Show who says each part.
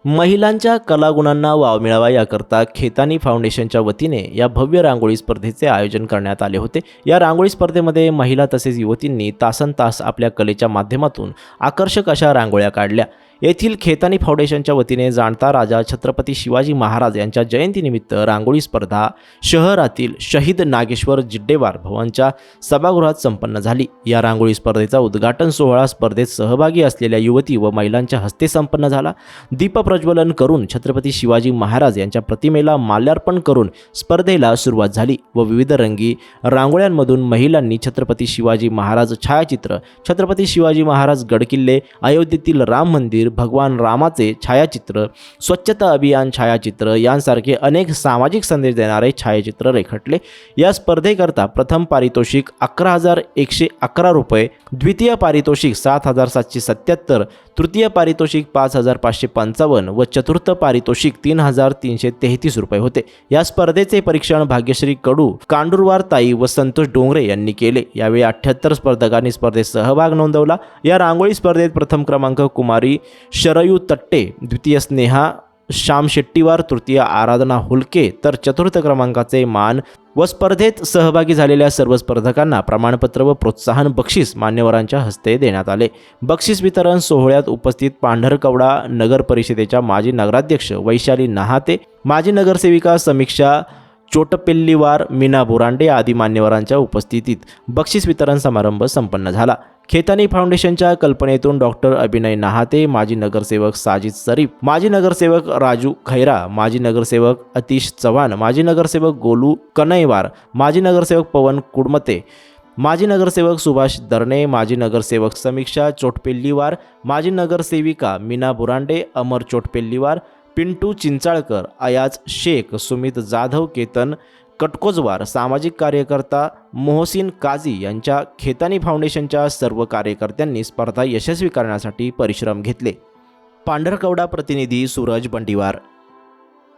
Speaker 1: महिलांच्या कलागुणांना वाव मिळावा याकरता खेतानी फाउंडेशनच्या वतीने या भव्य रांगोळी स्पर्धेचे आयोजन करण्यात आले होते। या रांगोळी स्पर्धेमध्ये महिला तसेच युवतींनी तासनतास आपल्या कलेच्या माध्यमातून आकर्षक अशा रांगोळ्या काढल्या। येथील खेतानी फाउंडेशनच्या वतीने जाणता राजा छत्रपती शिवाजी महाराज यांच्या जयंतीनिमित्त रांगोळी स्पर्धा शहरातील शहीद नागेश्वर जिड्डेवार भवनच्या सभागृहात संपन्न झाली। या रांगोळी स्पर्धेचा उद्घाटन सोहळा स्पर्धेत सहभागी असलेल्या युवती व महिलांच्या हस्ते संपन्न झाला। दीप प्रज्वलन करून छत्रपती शिवाजी महाराज यांच्या प्रतिमेला माल्यार्पण करून स्पर्धेला सुरुवात झाली व विविध रंगी रांगोळ्यांमधून महिलांनी छत्रपती शिवाजी महाराज छायाचित्र, छत्रपती शिवाजी महाराज गडकिल्ले, अयोध्येतील राम मंदिर, भगवान रामाचे छायाचित्र, स्वच्छता अभियान छायाचित्र यांसारखे अनेक सामाजिक संदेश देणारे छायाचित्र रेखाटले। या स्पर्धेकरता प्रथम पारितोषिक 11,111 रुपये, द्वितीय पारितोषिक 7,777, तृतीय पारितोषिक 5,555 व चतुर्थ पारितोषिक 3,333 रुपये होते। या स्पर्धेचे परीक्षण भाग्यश्री कडू, कांडुरवार ताई व संतोष डोंगरे यांनी केले। यावेळी 78 स्पर्धकांनी स्पर्धेत सहभाग नोंदवला। या रांगोळी स्पर्धेत प्रथम क्रमांक कुमारी शरयू तट्टे, द्वितीय स्नेहा श्याम शेट्टीवार, तृतीय आराधना हुलके तर चतुर्थ क्रमांकाचे मान व स्पर्धेत सहभागी झालेल्या सर्व स्पर्धकांना प्रमाणपत्र व प्रोत्साहन बक्षीस मान्यवरांच्या हस्ते देण्यात आले। बक्षीस वितरण सोहळ्यात उपस्थित पांढरकवडा नगर परिषदेच्या माजी नगराध्यक्ष वैशाली नहाते, माजी नगरसेविका समीक्षा चोटपेल्लीवार, मीना बुरांडे आदी मान्यवरांच्या उपस्थितीत बक्षीस वितरण समारंभ संपन्न झाला। खेतानी फाउंडेशनच्या कल्पनेतून डॉक्टर अभिनय नहाते, माजी नगरसेवक साजिद शरीफ, माजी नगरसेवक राजू खैरा, माजी नगरसेवक अतिश चव्हाण, माजी नगरसेवक गोलू कनईवार, माजी नगरसेवक पवन कुडमते, माजी नगरसेवक सुभाष दरणे, माजी नगरसेवक समीक्षा चोटपेल्लीवार, माजी नगरसेविका मीना बुरांडे, अमर चोटपेल्लीवार, पिंटू चिंचाळकर, अयाज शेख, सुमित जाधव, केतन कटकोजवार, सामाजिक कार्यकर्ता मोहसिन काझी यांच्या खेतानी फाउंडेशनच्या सर्व कार्यकर्त्यांनी स्पर्धा यशस्वी करण्यासाठी परिश्रम घेतले। पांढरकवडा प्रतिनिधी सूरज बंडीवार।